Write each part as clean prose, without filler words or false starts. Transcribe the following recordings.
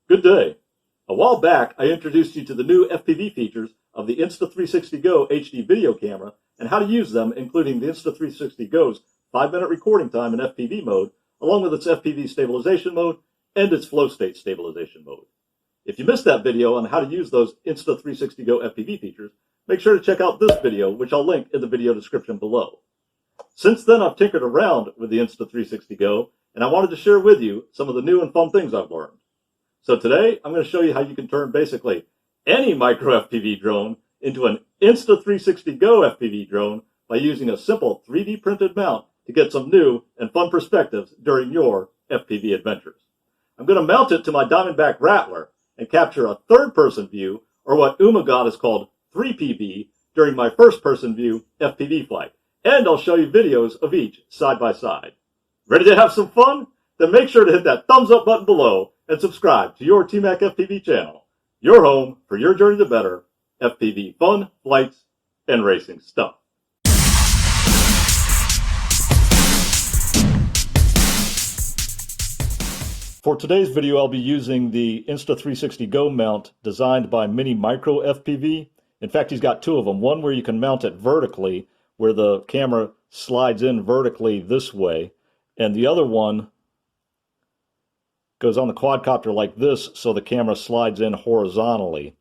Good day. A while back, I introduced you to the new FPV features of the Insta360 GO HD video camera and how to use them, including the Insta360 GO's 5-minute recording time in FPV mode, along with its FPV stabilization mode and its Flowstate stabilization mode. If you missed that video on how to use those Insta360 GO FPV features, make sure to check out this video, which I'll link in the video description below. Since then, I've tinkered around with the Insta360 GO, and I wanted to share with you some of the new and fun things I've learned. So today, I'm going to show you how you can turn basically any micro FPV drone into an Insta360 GO FPV drone by using a simple 3D printed mount to get some new and fun perspectives during your FPV adventures. I'm going to mount it to my Diamondback Rattler and capture a third-person view, or what Umagod has called 3PV, during my first-person view FPV flight. And I'll show you videos of each side by side. Ready to have some fun? Then make sure to hit that thumbs up button below and subscribe to your TMac FPV channel, your home for your journey to better FPV fun, flights, and racing stuff. For today's video, I'll be using the Insta360 GO Mount designed by minimicroFPV. In fact, he's got two of them. One where you can mount it vertically, where the camera slides in vertically this way, and the other one goes on the quadcopter like this, so the camera slides in horizontally.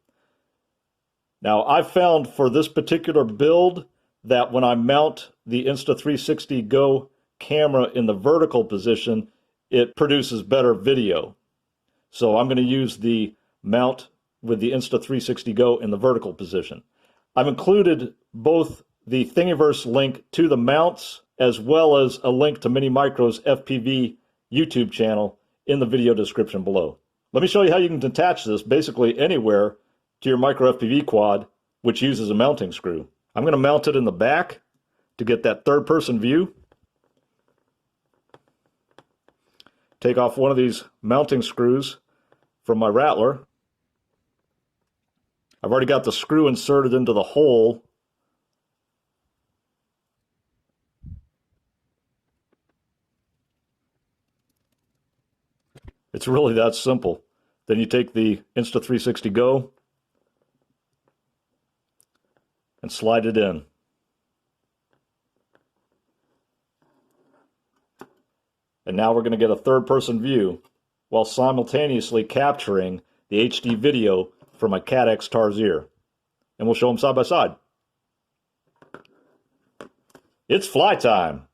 Now, I've found for this particular build that when I mount the Insta360 GO camera in the vertical position, it produces better video. So I'm going to use the mount with the Insta360 GO in the vertical position. I've included both the Thingiverse link to the mounts as well as a link to Minimicro's FPV YouTube channel in the video description below. Let me show you how you can attach this basically anywhere to your micro FPV quad, which uses a mounting screw. I'm going to mount it in the back to get that third-person view. Take off one of these mounting screws from my Rattler. I've already got the screw inserted into the hole. It's really that simple. Then you take the Insta360 GO and slide it in. And now we're going to get a third-person view while simultaneously capturing the HD video from my Caddx Tarsier. And we'll show them side by side. It's fly time!